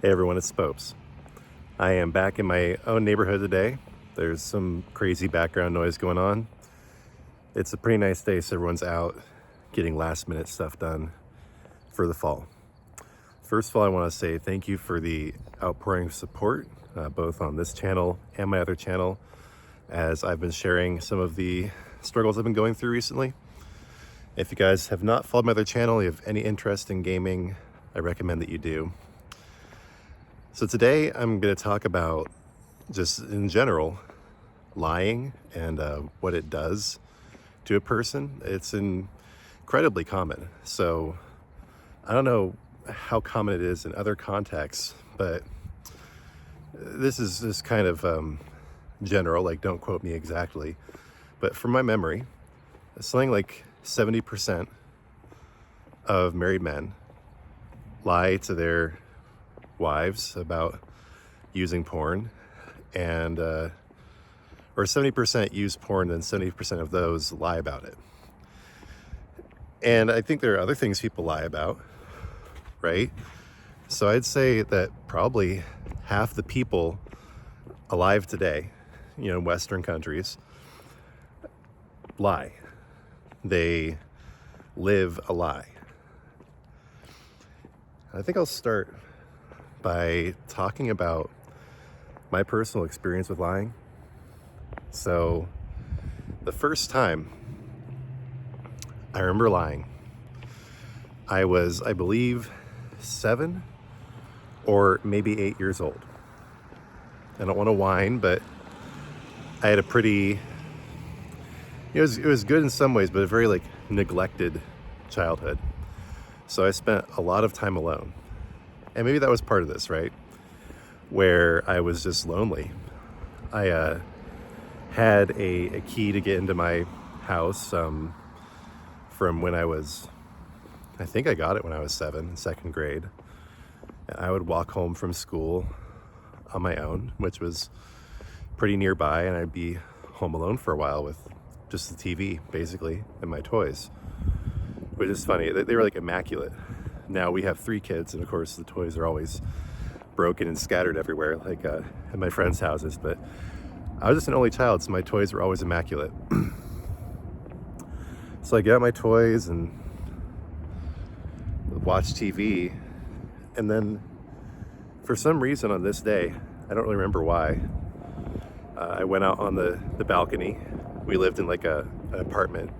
Hey everyone, it's Spopes. I am back in my own neighborhood today. There's some crazy background noise going on. It's a pretty nice day, so everyone's out getting last minute stuff done for the fall. First of all, I want to say thank you for the outpouring of support, both on this channel and my other channel, as I've been sharing some of the struggles I've been going through recently. If you guys have not followed my other channel, you have any interest in gaming, I recommend that you do. So today I'm going to talk about, just in general, lying and what it does to a person. It's incredibly common. So I don't know how common it is in other contexts, but this is just kind of general, like don't quote me exactly. But from my memory, something like 70% of married men lie to their wives about using porn, and or 70% use porn and 70% of those lie about it. And I think there are other things people lie about, right? So I'd say that probably half the people alive today, in Western countries, lie. They live a lie. I think I'll start by talking about my personal experience with lying. So the first time I remember lying, I was, I believe, 7 or maybe 8 years old. I don't want to whine, but I had a pretty, it was good in some ways, but a very neglected childhood. So I spent a lot of time alone. And maybe that was part of this, right? Where I was just lonely. I had a key to get into my house from when I was, I think I got it when I was 7, in 2nd grade. And I would walk home from school on my own, which was pretty nearby, and I'd be home alone for a while with just the TV, basically, and my toys. Which is funny, they were immaculate. Now we have 3 kids, and of course the toys are always broken and scattered everywhere, at my friends' houses. But I was just an only child, so my toys were always immaculate. So I get out my toys and watch TV, and then for some reason on this day, I don't really remember why, I went out on the balcony. We lived in an apartment,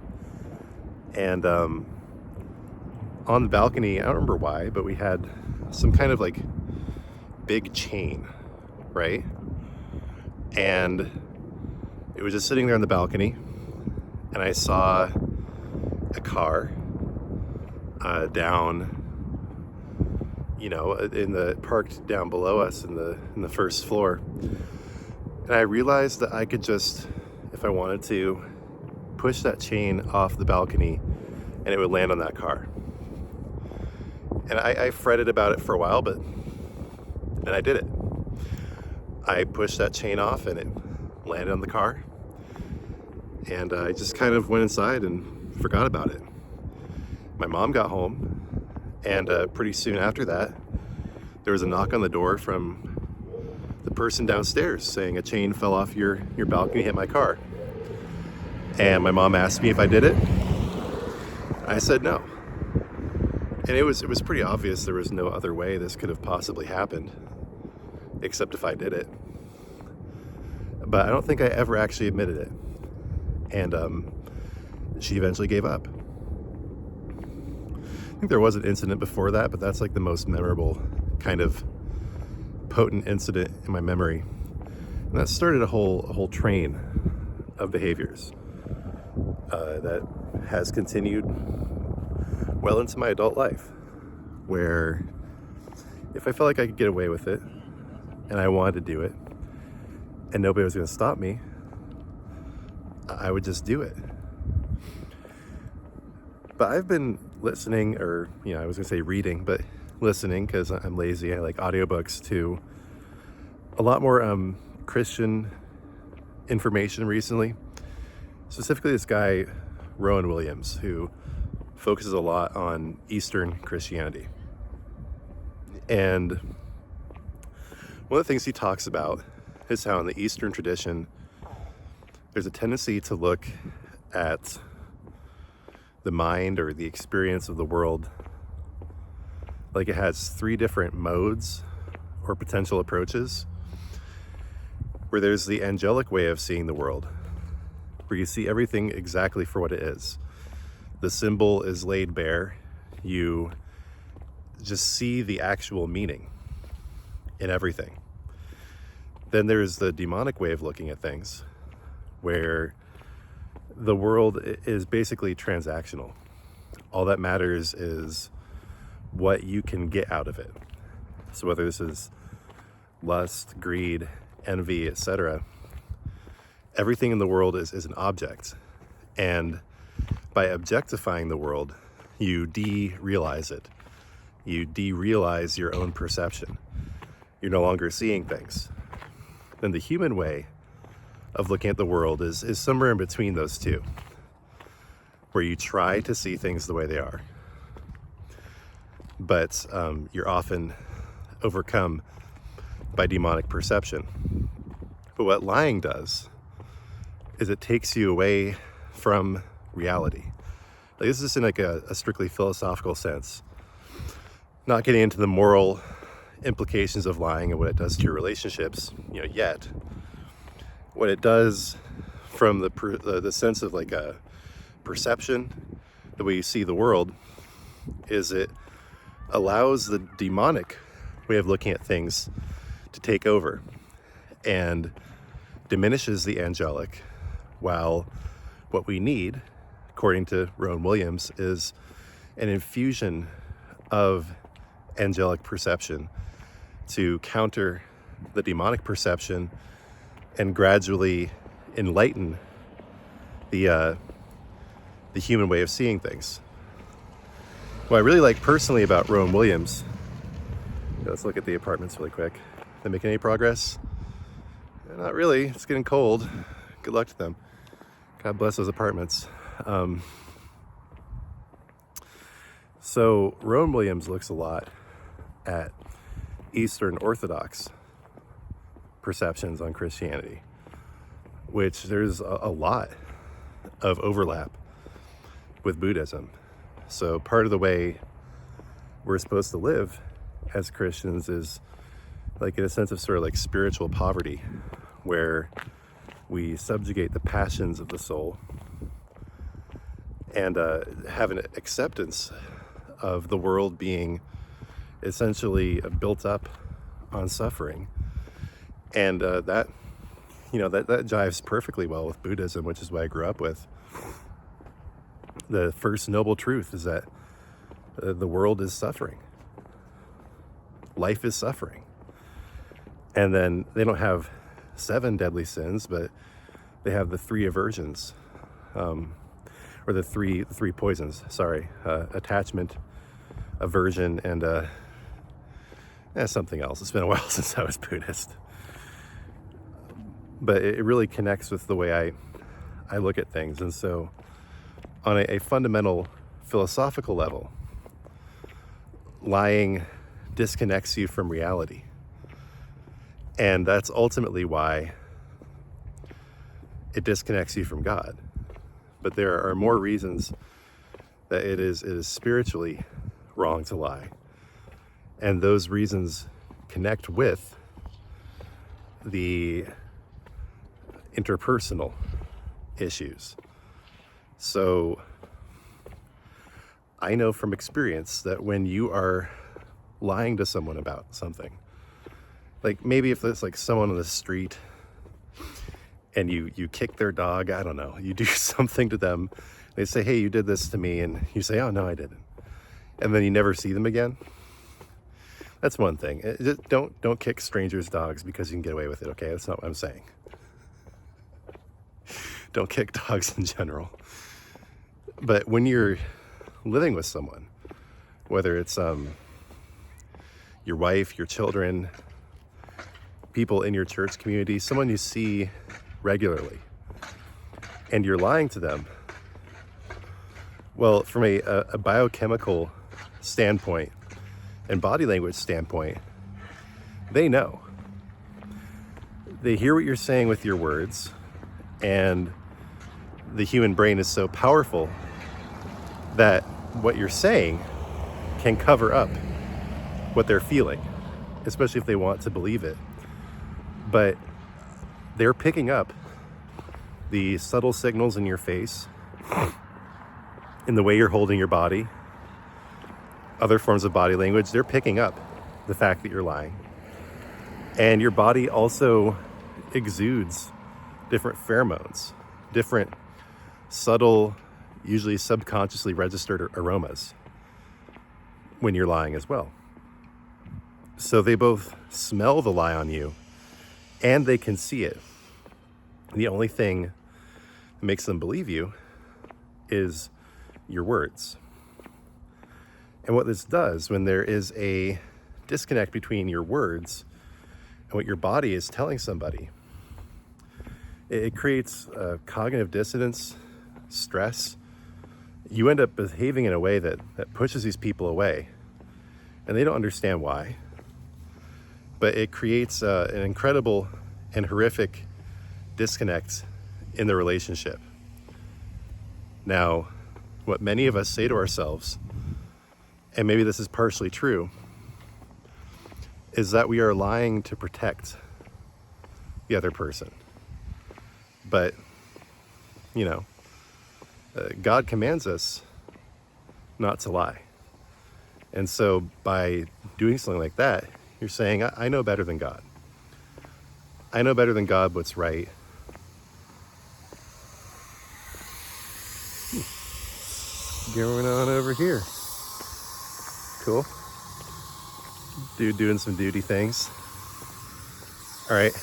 and on the balcony, I don't remember why, but we had some kind of big chain, right? And it was just sitting there on the balcony, and I saw a car down, parked down below us in the first floor. And I realized that I could just, if I wanted to, push that chain off the balcony and it would land on that car. And I fretted about it for a while, and I did it. I pushed that chain off and it landed on the car. And I just kind of went inside and forgot about it. My mom got home, and pretty soon after that, there was a knock on the door from the person downstairs saying a chain fell off your balcony, hit my car. And my mom asked me if I did it. I said no. And it was pretty obvious there was no other way this could have possibly happened, except if I did it. But I don't think I ever actually admitted it. And she eventually gave up. I think there was an incident before that, but that's the most memorable, kind of potent incident in my memory. And that started a whole train of behaviors that has continued well into my adult life, where if I felt like I could get away with it and I wanted to do it and nobody was going to stop me, I would just do it. But I've been listening, or I was going to say reading, but listening, because I'm lazy. I like audiobooks, to a lot more Christian information recently. Specifically this guy, Rowan Williams, who focuses a lot on Eastern Christianity. And One of the things he talks about is how in the Eastern tradition, there's a tendency to look at the mind or the experience of the world like it has three different modes or potential approaches, where there's the angelic way of seeing the world, where you see everything exactly for what it is. The symbol is laid bare. You just see the actual meaning in everything. Then there's the demonic way of looking at things, where the world is basically transactional. All that matters is what you can get out of it. So whether this is lust, greed, envy, etc., everything in the world is an object. And by objectifying the world, you de-realize it. You de-realize your own perception. You're no longer seeing things. Then the human way of looking at the world is somewhere in between those two, where you try to see things the way they are. But you're often overcome by demonic perception. But what lying does is it takes you away from reality. Like, this is in like a strictly philosophical sense, not getting into the moral implications of lying and what it does to your relationships, yet. What it does from the sense of like a perception, the way you see the world, is it allows the demonic way of looking at things to take over and diminishes the angelic, while what we need, according to Rowan Williams, is an infusion of angelic perception to counter the demonic perception and gradually enlighten the human way of seeing things. What I really like personally about Rowan Williams, let's look at the apartments really quick. They making any progress? Not really. It's getting cold. Good luck to them. God bless those apartments. So Rowan Williams looks a lot at Eastern Orthodox perceptions on Christianity, which there's a lot of overlap with Buddhism. So part of the way we're supposed to live as Christians is like in a sense of sort of like spiritual poverty, where we subjugate the passions of the soul and have an acceptance of the world being essentially built up on suffering. And that jives perfectly well with Buddhism, which is what I grew up with. The first noble truth is that the world is suffering. Life is suffering. And then they don't have 7 deadly sins, but they have the 3 aversions, or the three poisons. Attachment, aversion, and something else. It's been a while since I was Buddhist, but it really connects with the way I look at things. And so, on a fundamental philosophical level, lying disconnects you from reality. And that's ultimately why it disconnects you from God. But there are more reasons that it is spiritually wrong to lie. And those reasons connect with the interpersonal issues. So I know from experience that when you are lying to someone about something, like maybe if it's like someone on the street and you kick their dog, I don't know, you do something to them, they say, hey, you did this to me, and you say, oh, no, I didn't. And then you never see them again. That's one thing. Just don't kick strangers' dogs because you can get away with it, okay? That's not what I'm saying. Don't kick dogs in general. But when you're living with someone, whether it's your wife, your children, people in your church community, someone you see regularly, and you're lying to them, well, from a biochemical standpoint and body language standpoint, they know. They hear what you're saying with your words, and the human brain is so powerful that what you're saying can cover up what they're feeling, especially if they want to believe it. But they're picking up the subtle signals in your face, in the way you're holding your body, other forms of body language. They're picking up the fact that you're lying. And your body also exudes different pheromones, different subtle, usually subconsciously registered aromas when you're lying as well. So they both smell the lie on you and they can see it. The only thing that makes them believe you is your words. And what this does, when there is a disconnect between your words and what your body is telling somebody, it creates cognitive dissonance, stress. You end up behaving in a way that pushes these people away, and they don't understand why. But it creates an incredible and horrific disconnect in the relationship. Now, what many of us say to ourselves, and maybe this is partially true, is that we are lying to protect the other person. But, God commands us not to lie. And so by doing something like that, you're saying, I know better than God. I know better than God what's right. Going on over here. Cool. Dude doing some duty things. All right.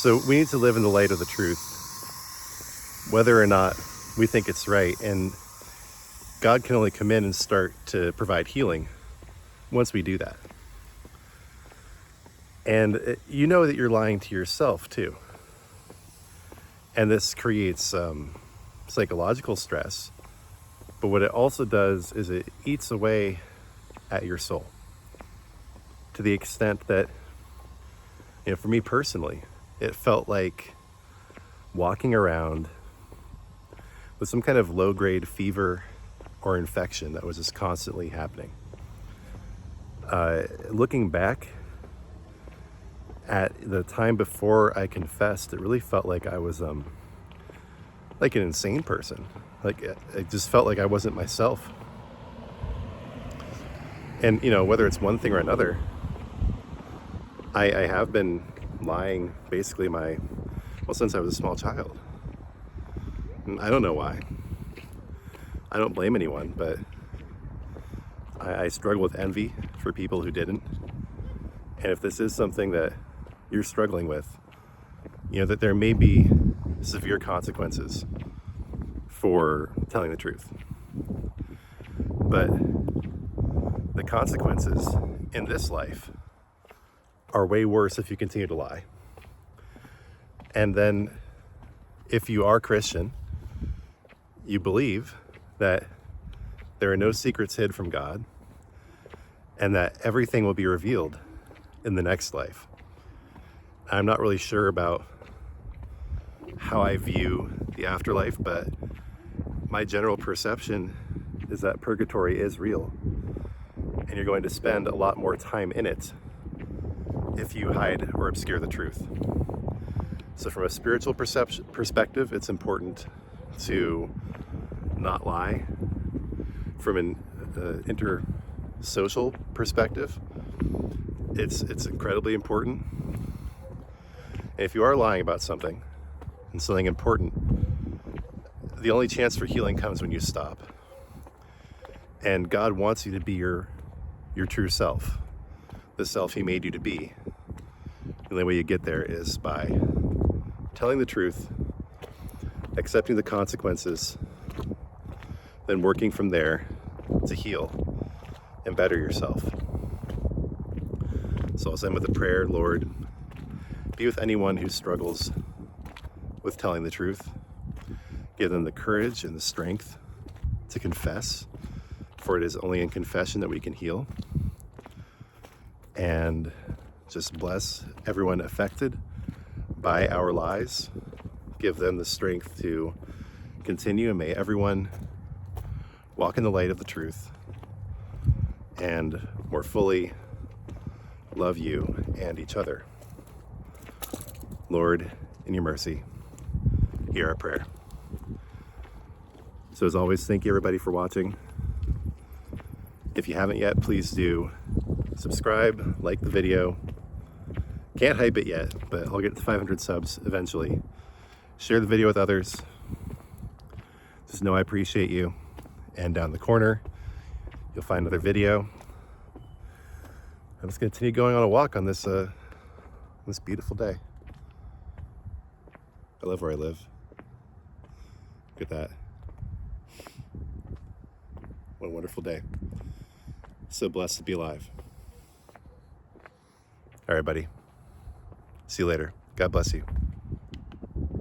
So we need to live in the light of the truth, whether or not we think it's right. And God can only come in and start to provide healing once we do that. And you know that you're lying to yourself too. And this creates psychological stress. But what it also does is it eats away at your soul, to the extent that, for me personally, it felt like walking around with some kind of low-grade fever or infection that was just constantly happening. Looking back at the time before I confessed, it really felt like I was like an insane person. Like, it just felt like I wasn't myself. And, whether it's one thing or another, I have been lying basically since I was a small child. And I don't know why. I don't blame anyone, but I struggle with envy for people who didn't. And if this is something that you're struggling with, that there may be severe consequences for telling the truth. But the consequences in this life are way worse if you continue to lie. And then if you are Christian, you believe that there are no secrets hid from God and that everything will be revealed in the next life. I'm not really sure about how I view the afterlife, but my general perception is that purgatory is real, and you're going to spend a lot more time in it if you hide or obscure the truth. So from a spiritual perspective, it's important to not lie. From an intersocial perspective, it's incredibly important. And if you are lying about something, and something important, the only chance for healing comes when you stop. And God wants you to be your true self, the self He made you to be. The only way you get there is by telling the truth, accepting the consequences, then working from there to heal and better yourself. So I'll end with a prayer. Lord, be with anyone who struggles with telling the truth. Give them the courage and the strength to confess, for it is only in confession that we can heal. And just bless everyone affected by our lies. Give them the strength to continue, and may everyone walk in the light of the truth and more fully love you and each other. Lord, in your mercy, hear our prayer. So as always, thank you everybody for watching. If you haven't yet, please do subscribe, like the video. Can't hype it yet, but I'll get to 500 subs eventually. Share the video with others. Just know I appreciate you. And down the corner, you'll find another video. I'm just gonna continue going on a walk on this this beautiful day. I love where I live. Look at that. What a wonderful day. So blessed to be alive. All right, buddy. See you later. God bless you.